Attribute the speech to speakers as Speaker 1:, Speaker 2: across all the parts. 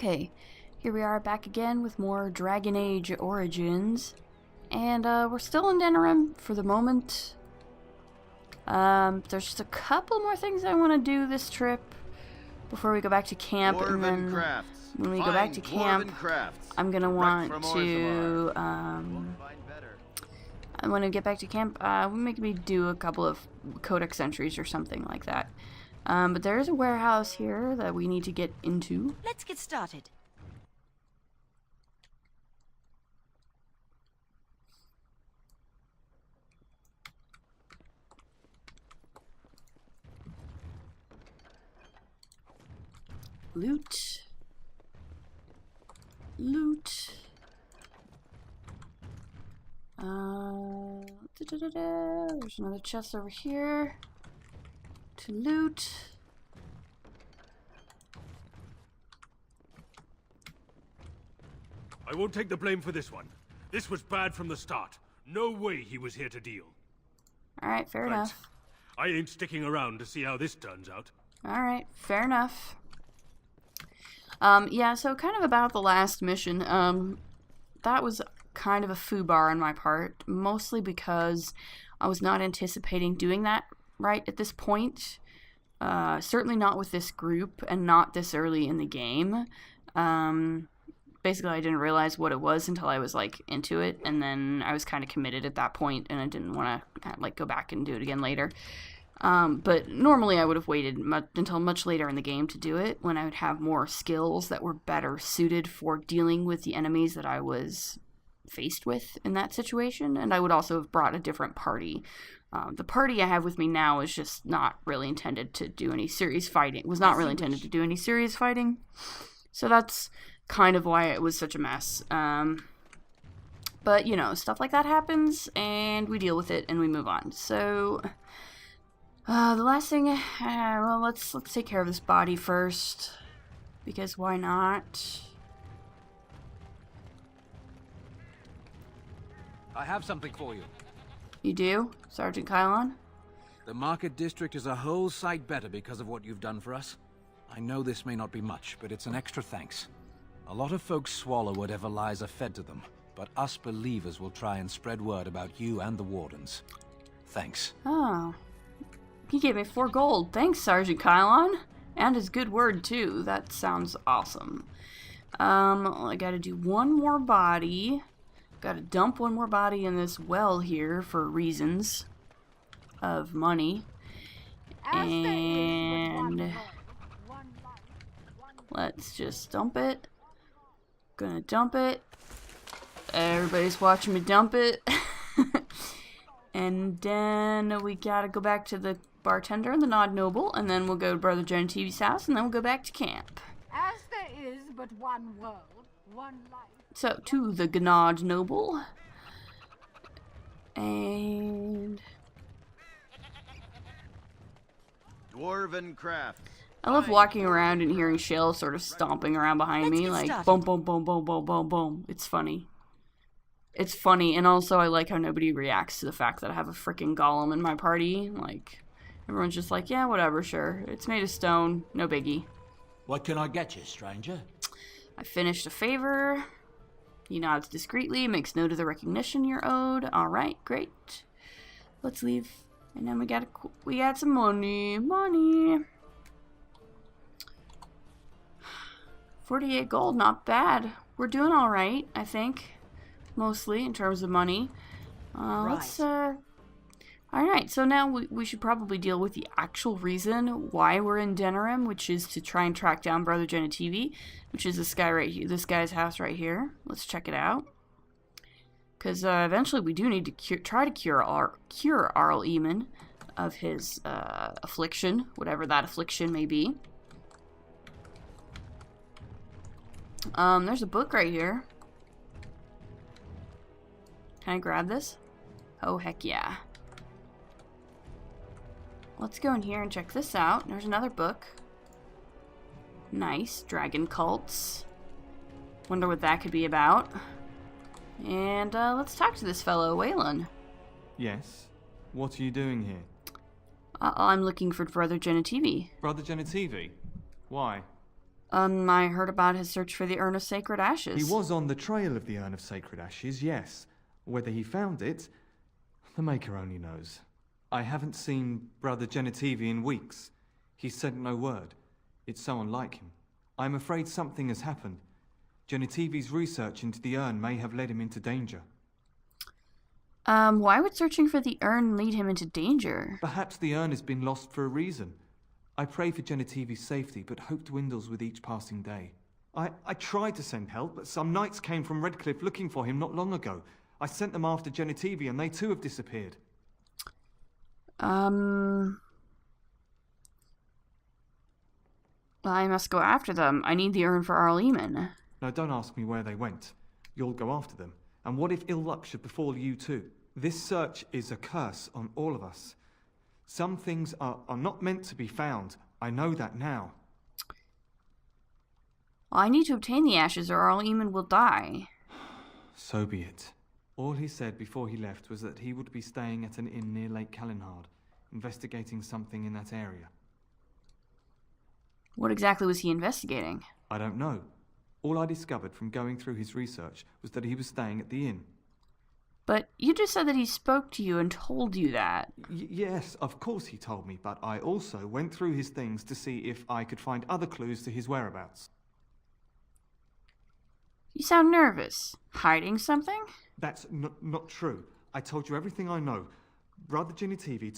Speaker 1: Okay, here we are back again with more Dragon Age Origins. And we're still in Denerim for the moment. There's just a couple more things I want to do this trip before we go back to camp. And then when we go back to camp, I'm going to want to... I want to get back to camp, maybe do a couple of codex entries or something like that. But there is a warehouse here that we need to get into.
Speaker 2: Let's get started.
Speaker 1: Loot. Loot. There's another chest over here to loot.
Speaker 3: I won't take the blame for this one. This was bad from the start. No way he was here to deal.
Speaker 1: Alright, fair
Speaker 3: Thanks.
Speaker 1: enough.
Speaker 3: I ain't sticking around to see how this turns out.
Speaker 1: Alright, fair enough. Yeah, so kind of about the last mission, that was kind of a foobar on my part, mostly because I was not anticipating doing that right at this point. Certainly not with this group, and not this early in the game. Basically, I didn't realize what it was until I was, like, into it, and then I was kind of committed at that point, and I didn't want to, like, go back and do it again later. But normally I would have waited until much later in the game to do it, when I would have more skills that were better suited for dealing with the enemies that I was faced with in that situation, and I would also have brought a different party. The party I have with me now is just not really intended to do any serious fighting. So that's kind of why it was such a mess. But, you know, stuff like that happens, and we deal with it, and we move on. So, the last thing, well, let's take care of this body first, because why not?
Speaker 4: I have something for you.
Speaker 1: You do, Sergeant Weylon?
Speaker 4: The market district is a whole sight better because of what you've done for us. I know this may not be much, but it's an extra thanks. A lot of folks swallow whatever lies are fed to them, but us believers will try and spread word about you and the Wardens. Thanks.
Speaker 1: Oh. He gave me 4 gold. Thanks, Sergeant Weylon. And his good word, too. That sounds awesome. I gotta do one more body. Gotta dump one more body in this well here for reasons of money. And let's just dump it. Gonna dump it. Everybody's watching me dump it. And then we gotta go back to the bartender and the Nod Noble, and then we'll go to Brother Genetieve's house, and then we'll go back to camp.
Speaker 5: As there is but one world, one life.
Speaker 1: So, to the Gnod Noble. And
Speaker 6: Dwarven crafts.
Speaker 1: I love walking around and hearing shells sort of stomping around behind me, like boom, boom, boom, boom, boom, boom, boom. It's funny. It's funny, and also I like how nobody reacts to the fact that I have a freaking golem in my party. Like, everyone's just like, yeah, whatever, sure. It's made of stone, no biggie.
Speaker 7: What can I get you, stranger?
Speaker 1: I finished a favor. He nods discreetly, makes note of the recognition you're owed. Alright, great. Let's leave. And then we got some money. Money. 48 gold, not bad. We're doing alright, I think. Mostly, in terms of money. Alright, so now we should probably deal with the actual reason why we're in Denerim, which is to try and track down Brother Genetieve, which is this guy right here, this guy's house right here. Let's check it out. Because eventually we do need to try to cure Arl Eamon of his affliction, whatever that affliction may be. There's a book right here. Can I grab this? Oh, heck yeah. Let's go in here and check this out. There's another book. Nice. Dragon cults. Wonder what that could be about. And let's talk to this fellow, Weylon.
Speaker 8: Yes? What are you doing here?
Speaker 1: I'm looking for Brother Genetieve.
Speaker 8: Brother Genetieve? Why?
Speaker 1: I heard about his search for the Urn of Sacred Ashes.
Speaker 8: He was on the trail of the Urn of Sacred Ashes, yes. Whether he found it, the Maker only knows. I haven't seen Brother Genitivi in weeks. He sent no word. It's so unlike him. I'm afraid something has happened. Genitivi's research into the urn may have led him into danger.
Speaker 1: Why would searching for the urn lead him into danger?
Speaker 8: Perhaps the urn has been lost for a reason. I pray for Genitivi's safety, but hope dwindles with each passing day. I tried to send help, but some knights came from Redcliffe looking for him not long ago. I sent them after Genitivi, and they too have disappeared.
Speaker 1: I must go after them. I need the urn for Arleman.
Speaker 8: No, don't ask me where they went. You'll go after them. And what if ill luck should befall you too? This search is a curse on all of us. Some things are not meant to be found. I know that now.
Speaker 1: I need to obtain the ashes or Arleman will die.
Speaker 8: So be it. All he said before he left was that he would be staying at an inn near Lake Calenhard, investigating something in that area.
Speaker 1: What exactly was he investigating?
Speaker 8: I don't know. All I discovered from going through his research was that he was staying at the inn.
Speaker 1: But you just said that he spoke to you and told you that.
Speaker 8: Yes, of course he told me, but I also went through his things to see if I could find other clues to his whereabouts.
Speaker 1: You sound nervous. Hiding something?
Speaker 8: That's not true. I told you everything I know. Brother Genitivi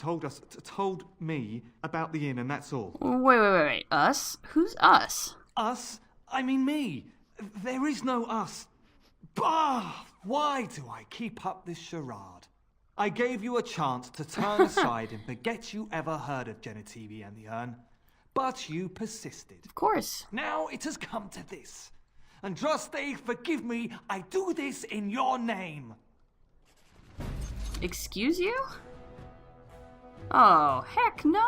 Speaker 8: told me about the inn, and that's all.
Speaker 1: Wait. Us? Who's us?
Speaker 8: Us? I mean me. There is no us. Bah! Why do I keep up this charade? I gave you a chance to turn aside and forget you ever heard of Genitivi and the urn. But you persisted.
Speaker 1: Of course.
Speaker 8: Now it has come to this. Andraste, forgive me, I do this in your name.
Speaker 1: Excuse you? Oh, heck no!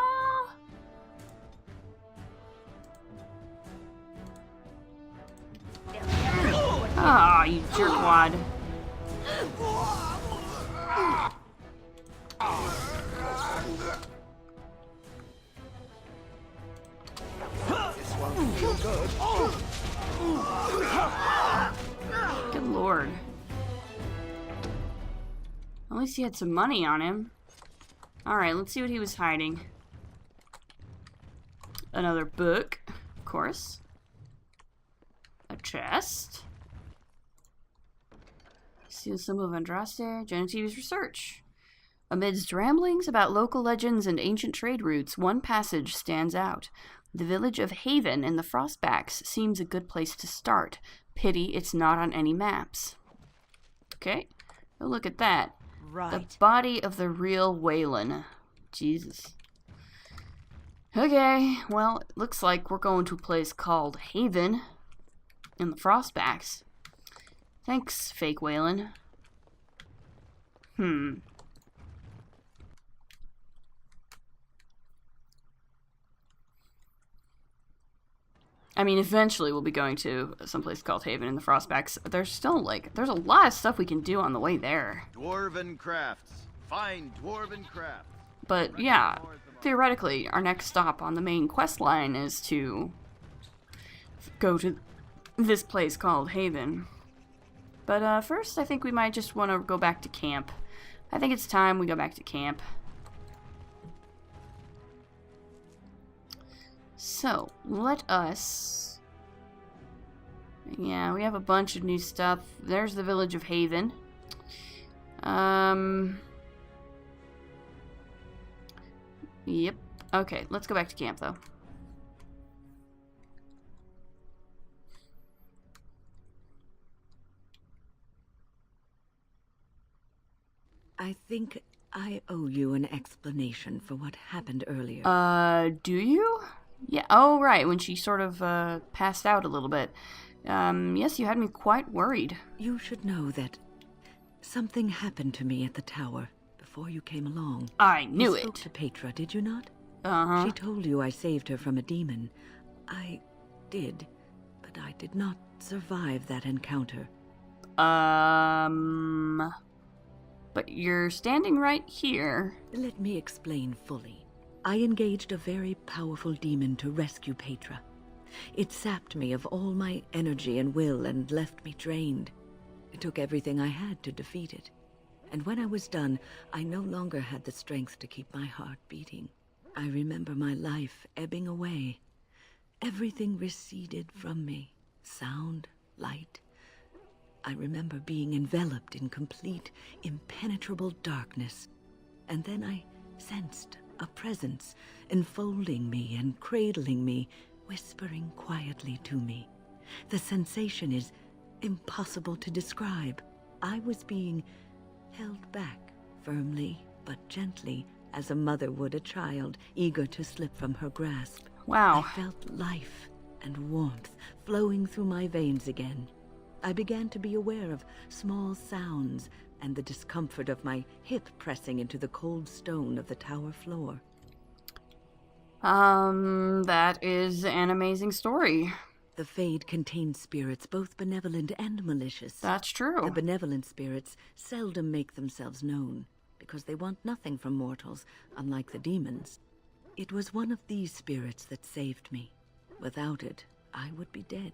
Speaker 1: Ah, you jerkwad. Good lord. At least he had some money on him. Alright, let's see what he was hiding. Another book, of course. A chest. See some of Andraste, Genitivi's research. Amidst ramblings about local legends and ancient trade routes, one passage stands out. The village of Haven in the Frostbacks seems a good place to start. Pity it's not on any maps. Okay, oh, look at that.
Speaker 2: Right.
Speaker 1: The body of the real Weylon. Jesus. Okay, well, it looks like we're going to a place called Haven in the Frostbacks. Thanks, fake Weylon. I mean, eventually we'll be going to someplace called Haven in the Frostbacks. There's still, there's a lot of stuff we can do on the way there.
Speaker 6: Dwarven crafts. Fine dwarven crafts.
Speaker 1: But, yeah, theoretically, our next stop on the main quest line is to go to this place called Haven. But, first, I think we might just want to go back to camp. I think it's time we go back to camp. So, let us... Yeah, we have a bunch of new stuff. There's the village of Haven. Yep. Okay, let's go back to camp, though.
Speaker 2: I think I owe you an explanation for what happened earlier.
Speaker 1: Do you? Yeah, oh, right, when she sort of, passed out a little bit. Yes, you had me quite worried.
Speaker 2: You should know that something happened to me at the tower before you came along.
Speaker 1: I knew
Speaker 2: You
Speaker 1: it.
Speaker 2: spoke to Petra, did you not?
Speaker 1: Uh-huh.
Speaker 2: She told you I saved her from a demon. I did, but I did not survive that encounter.
Speaker 1: But you're standing right here.
Speaker 2: Let me explain fully. I engaged a very powerful demon to rescue Petra. It sapped me of all my energy and will and left me drained. It took everything I had to defeat it. And when I was done, I no longer had the strength to keep my heart beating. I remember my life ebbing away. Everything receded from me. Sound, light. I remember being enveloped in complete, impenetrable darkness. And then I sensed a presence enfolding me and cradling me, whispering quietly to me. The sensation is impossible to describe. I was being held back, firmly but gently, as a mother would a child, eager to slip from her grasp.
Speaker 1: Wow.
Speaker 2: I felt life and warmth flowing through my veins again. I began to be aware of small sounds and the discomfort of my hip pressing into the cold stone of the tower floor.
Speaker 1: That is an amazing story.
Speaker 2: The Fade contains spirits both benevolent and malicious.
Speaker 1: That's true.
Speaker 2: The benevolent spirits seldom make themselves known, because they want nothing from mortals, unlike the demons. It was one of these spirits that saved me. Without it, I would be dead.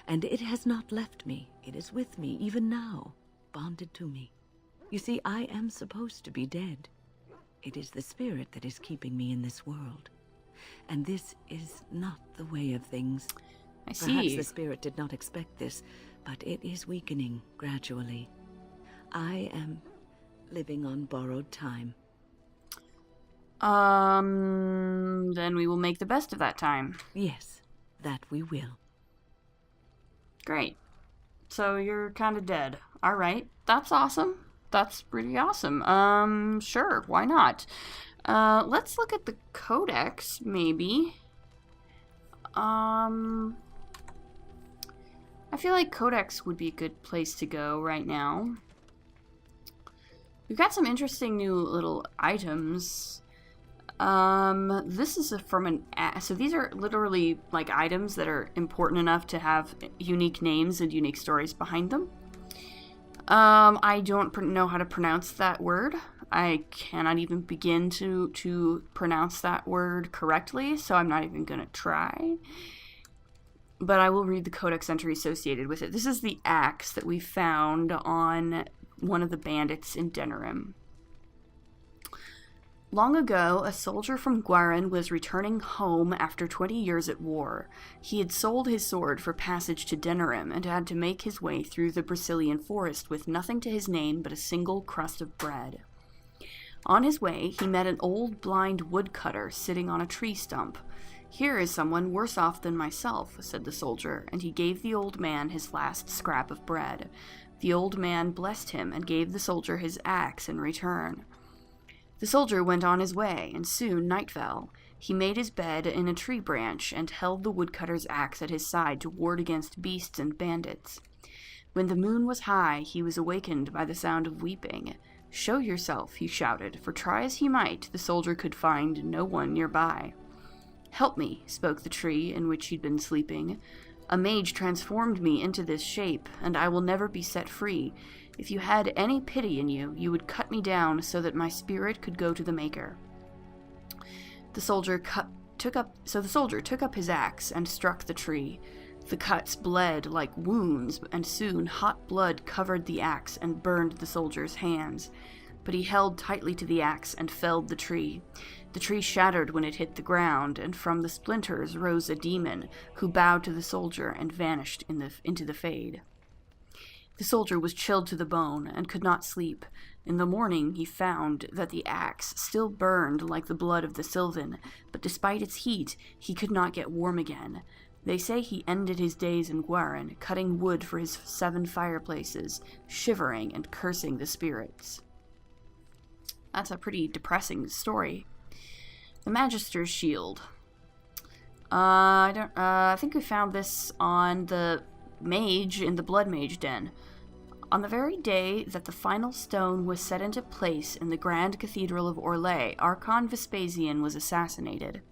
Speaker 2: And it has not left me. It is with me, even now, bonded to me. You see, I am supposed to be dead. It is the spirit that is keeping me in this world. And this is not the way of things.
Speaker 1: I see.
Speaker 2: Perhaps the spirit did not expect this, but it is weakening gradually. I am living on borrowed time.
Speaker 1: Then we will make the best of that time.
Speaker 2: Yes, that we will.
Speaker 1: Great. So you're kind of dead. All right. That's awesome. That's pretty awesome. Sure. Why not? Let's look at the codex, maybe. I feel like codex would be a good place to go right now. We've got some interesting new little items. This is so these are literally like items that are important enough to have unique names and unique stories behind them. I don't know how to pronounce that word. I cannot even begin to pronounce that word correctly, so I'm not even gonna try. But I will read the codex entry associated with it. This is the axe that we found on one of the bandits in Denerim. Long ago, a soldier from Gwaren was returning home after 20 years at war. He had sold his sword for passage to Denerim and had to make his way through the Brazilian forest with nothing to his name but a single crust of bread. On his way, he met an old blind woodcutter sitting on a tree stump. "Here is someone worse off than myself," said the soldier, and he gave the old man his last scrap of bread. The old man blessed him and gave the soldier his axe in return. The soldier went on his way, and soon night fell. He made his bed in a tree branch and held the woodcutter's axe at his side to ward against beasts and bandits. When the moon was high, he was awakened by the sound of weeping. "Show yourself," he shouted, for try as he might, the soldier could find no one nearby. "Help me," spoke the tree in which he'd been sleeping. "A mage transformed me into this shape, and I will never be set free. If you had any pity in you, you would cut me down so that my spirit could go to the Maker." The soldier took up his axe and struck the tree. The cuts bled like wounds, and soon hot blood covered the axe and burned the soldier's hands. But he held tightly to the axe and felled the tree. The tree shattered when it hit the ground, and from the splinters rose a demon, who bowed to the soldier and vanished into the Fade. The soldier was chilled to the bone and could not sleep. In the morning he found that the axe still burned like the blood of the Sylvan, but despite its heat, he could not get warm again. They say he ended his days in Gwaren, cutting wood for his 7 fireplaces, shivering and cursing the spirits. That's a pretty depressing story. The Magister's Shield. I think we found this on the mage in the Blood Mage Den. On the very day that the final stone was set into place in the Grand Cathedral of Orlais, Archon Vespasian was assassinated.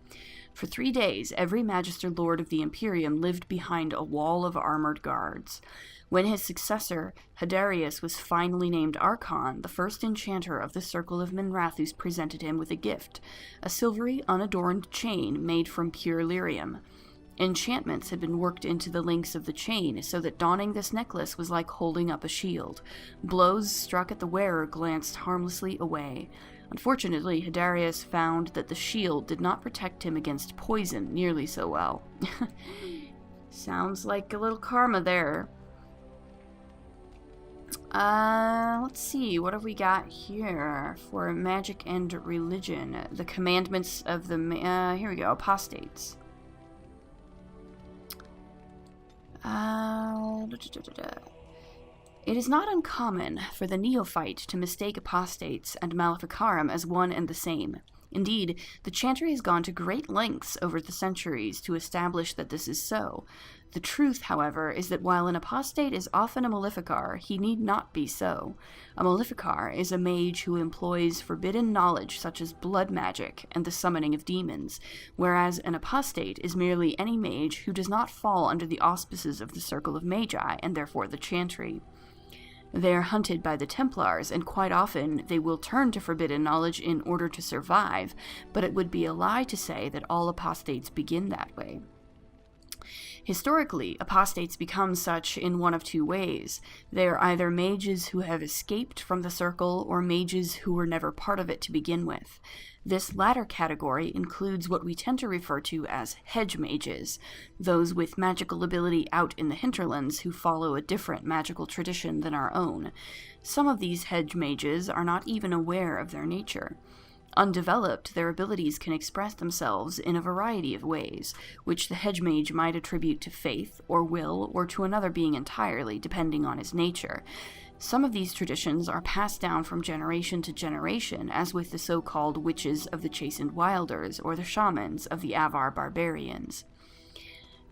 Speaker 1: For 3 days, every Magister Lord of the Imperium lived behind a wall of armored guards. When his successor, Hadarius, was finally named Archon, the first enchanter of the Circle of Minrathus presented him with a gift, a silvery, unadorned chain made from pure lyrium. Enchantments had been worked into the links of the chain, so that donning this necklace was like holding up a shield. Blows struck at the wearer glanced harmlessly away. Unfortunately, Hidarius found that the shield did not protect him against poison nearly so well. Sounds like a little karma there. Let's see, what have we got here for magic and religion? The commandments of the, here we go, apostates. It is not uncommon for the neophyte to mistake apostates and maleficarum as one and the same. Indeed, the chantry has gone to great lengths over the centuries to establish that this is so. The truth, however, is that while an apostate is often a maleficar, he need not be so. A maleficar is a mage who employs forbidden knowledge such as blood magic and the summoning of demons, whereas an apostate is merely any mage who does not fall under the auspices of the Circle of Magi, and therefore the chantry. They are hunted by the Templars, and quite often they will turn to forbidden knowledge in order to survive, but it would be a lie to say that all apostates begin that way. Historically, apostates become such in one of two ways. They are either mages who have escaped from the circle, or mages who were never part of it to begin with. This latter category includes what we tend to refer to as hedge mages, those with magical ability out in the hinterlands who follow a different magical tradition than our own. Some of these hedge mages are not even aware of their nature. Undeveloped, their abilities can express themselves in a variety of ways, which the hedge mage might attribute to faith, or will, or to another being entirely, depending on his nature. Some of these traditions are passed down from generation to generation, as with the so-called witches of the Chastened Wilders, or the shamans of the Avar barbarians.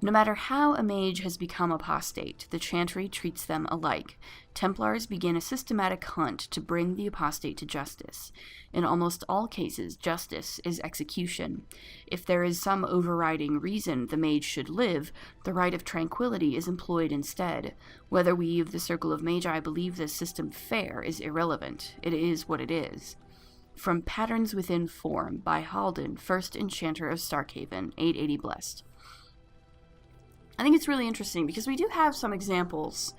Speaker 1: No matter how a mage has become apostate, the chantry treats them alike. Templars begin a systematic hunt to bring the apostate to justice. In almost all cases, justice is execution. If there is some overriding reason the mage should live, the right of tranquility is employed instead. Whether we of the Circle of Magi believe this system fair is irrelevant. It is what it is. From Patterns Within Form by Halden, First Enchanter of Starkhaven, 880 Blessed. I think it's really interesting because we do have some examples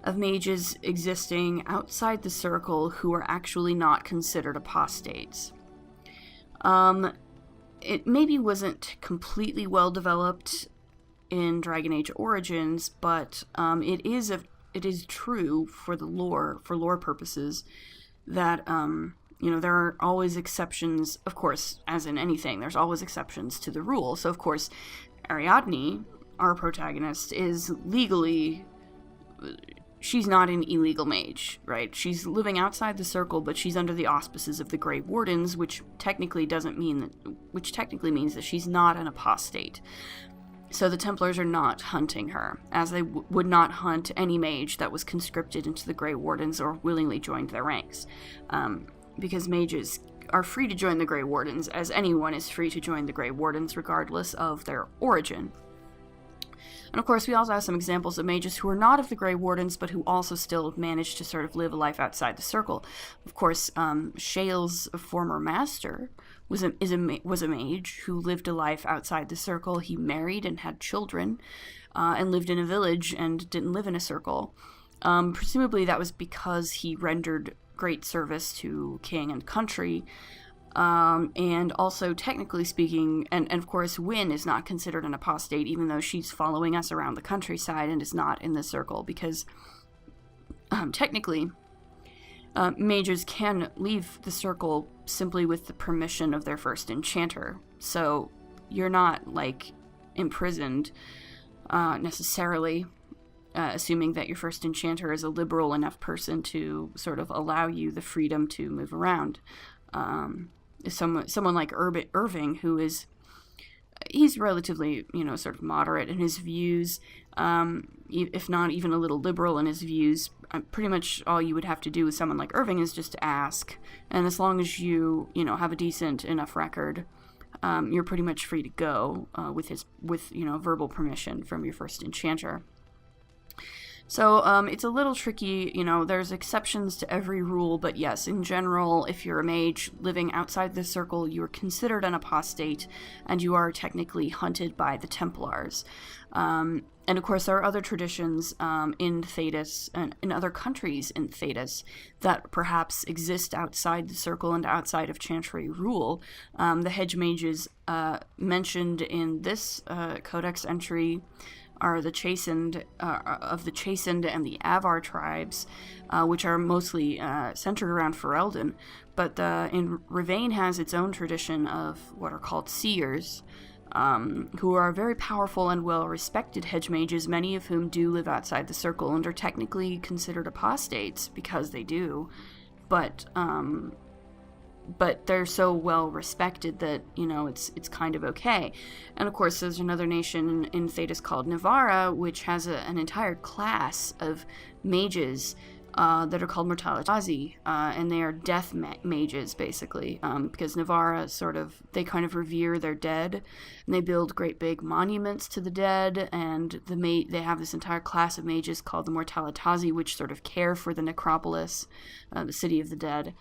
Speaker 1: of mages existing outside the circle who are actually not considered apostates. It maybe wasn't completely well developed in Dragon Age Origins, but it is true for the lore purposes that there are always exceptions. Of course, as in anything, there's always exceptions to the rule. So of course, Ariadne, our protagonist, is legally, she's not an illegal mage, right? She's living outside the circle, but she's under the auspices of the Grey Wardens, which technically means that she's not an apostate. So the Templars are not hunting her, as they would not hunt any mage that was conscripted into the Grey Wardens or willingly joined their ranks, because mages are free to join the Grey Wardens, as anyone is free to join the Grey Wardens regardless of their origin. And of course, we also have some examples of mages who are not of the Grey Wardens, but who also still managed to sort of live a life outside the circle. Of course, Shale's former master was a mage who lived a life outside the circle. He married and had children, and lived in a village and didn't live in a circle. Presumably that was because he rendered great service to king and country. And also, technically speaking, and of course, Wynne is not considered an apostate, even though she's following us around the countryside and is not in the circle, because technically, mages can leave the circle simply with the permission of their first enchanter. So you're not, imprisoned, necessarily, assuming that your first enchanter is a liberal enough person to sort of allow you the freedom to move around. Someone like Irving, he's relatively, sort of moderate in his views, if not even a little liberal in his views. Pretty much all you would have to do with someone like Irving is just to ask, and as long as you, have a decent enough record, you're pretty much free to go with verbal permission from your first enchanter. So it's a little tricky, you know, there's exceptions to every rule, but yes, in general, if you're a mage living outside the circle, you are considered an apostate, and you are technically hunted by the Templars. And of course, there are other traditions in Thedas and in other countries in Thedas that perhaps exist outside the circle and outside of Chantry rule. The hedge mages mentioned in this codex entry are the Chastened, of the Chastened and the Avar tribes, which are mostly centered around Ferelden. But in Rivain has its own tradition of what are called seers, who are very powerful and well-respected hedge mages, many of whom do live outside the circle and are technically considered apostates because they do. But they're so well respected that, you know, it's kind of okay. And of course, there's another nation in Thedas called Navara, which has an entire class of mages that are called Mortalitazi, and they are death mages, basically, because Navara they kind of revere their dead, and they build great big monuments to the dead, and they have this entire class of mages called the Mortalitazi, which sort of care for the necropolis, the city of the dead.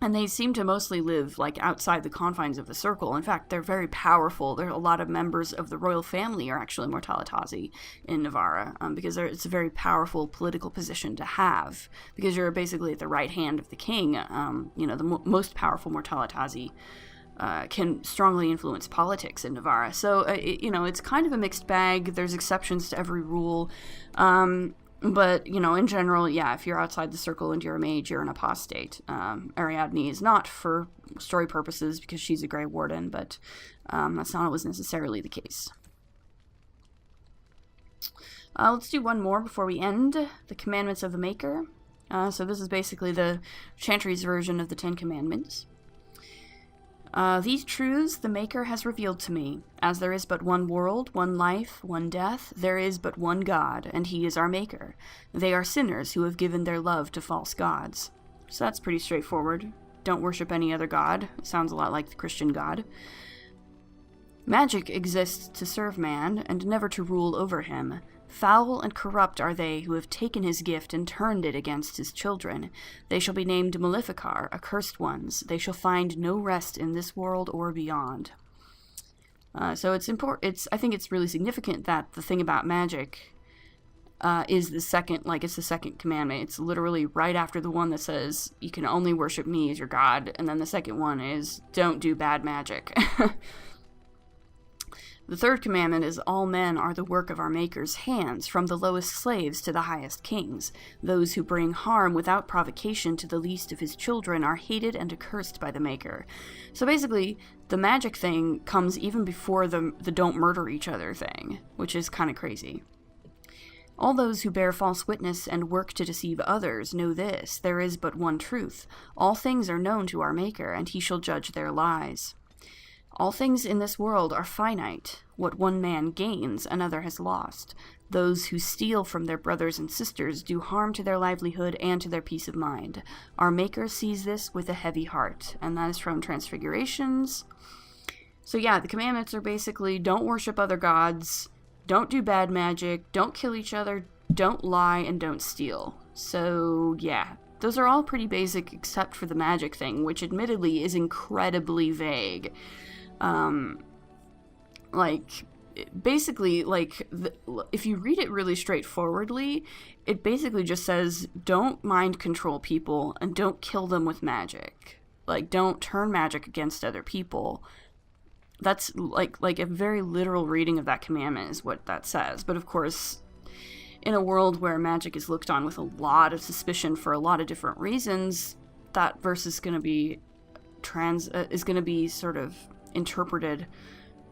Speaker 1: And they seem to mostly live, like, outside the confines of the circle. In fact, they're very powerful. There are a lot of members of the royal family are actually Mortalitazi in Navarra, because it's a very powerful political position to have, because you're basically at the right hand of the king. You know, the most powerful Mortalitazi can strongly influence politics in Navarra. So, you know, it's kind of a mixed bag. There's exceptions to every rule. But, you know, in general, yeah, if you're outside the circle and you're a mage, you're an apostate. Ariadne is not for story purposes because she's a Grey Warden, but that's not always necessarily the case. Let's do one more before we end. The Commandments of the Maker. So this is basically the Chantry's version of the Ten Commandments. These truths the Maker has revealed to me. As there is but one world, one life, one death, there is but one God, and he is our Maker. They are sinners who have given their love to false gods. So that's pretty straightforward. Don't worship any other god. Sounds a lot like the Christian God. Magic exists to serve man, and never to rule over him. Foul and corrupt are they who have taken his gift and turned it against his children. They shall be named Maleficar, accursed ones. They shall find no rest in this world or beyond. So it's important. I think it's really significant that the thing about magic is the second, like it's the second commandment. It's literally right after the one that says you can only worship me as your god, and then the second one is don't do bad magic. The third commandment is all men are the work of our Maker's hands, from the lowest slaves to the highest kings. Those who bring harm without provocation to the least of his children are hated and accursed by the Maker. So basically, the magic thing comes even before the don't murder each other thing, which is kind of crazy. All those who bear false witness and work to deceive others know this, there is but one truth. All things are known to our Maker, and he shall judge their lies. All things in this world are finite. What one man gains, another has lost. Those who steal from their brothers and sisters do harm to their livelihood and to their peace of mind. Our Maker sees this with a heavy heart. And that is from Transfigurations. So yeah, the commandments are basically don't worship other gods, don't do bad magic, don't kill each other, don't lie, and don't steal. So yeah, those are all pretty basic except for the magic thing, which admittedly is incredibly vague. If you read it really straightforwardly, it basically just says don't mind control people and don't kill them with magic. Like, don't turn magic against other people. That's like a very literal reading of that commandment is what that says. But of course, in a world where magic is looked on with a lot of suspicion for a lot of different reasons, that verse is going to be sort of interpreted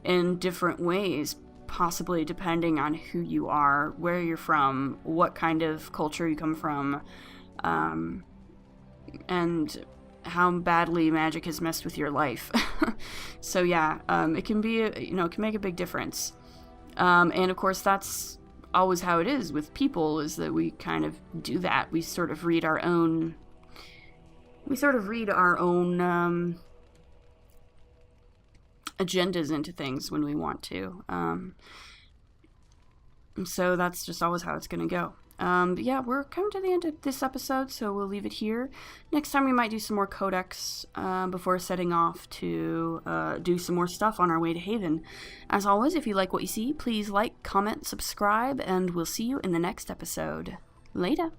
Speaker 1: in different ways, possibly depending on who you are, where you're from, what kind of culture you come from, and how badly magic has messed with your life. So yeah, it can be, it can make a big difference. And of course, that's always how it is with people, is that we kind of do that. We sort of read our own agendas into things when we want to. So that's just always how it's going to go. But yeah, we're coming to the end of this episode, so we'll leave it here. Next time we might do some more codex before setting off to do some more stuff on our way to Haven. As always, if you like what you see, please like, comment, subscribe, and we'll see you in the next episode. Later!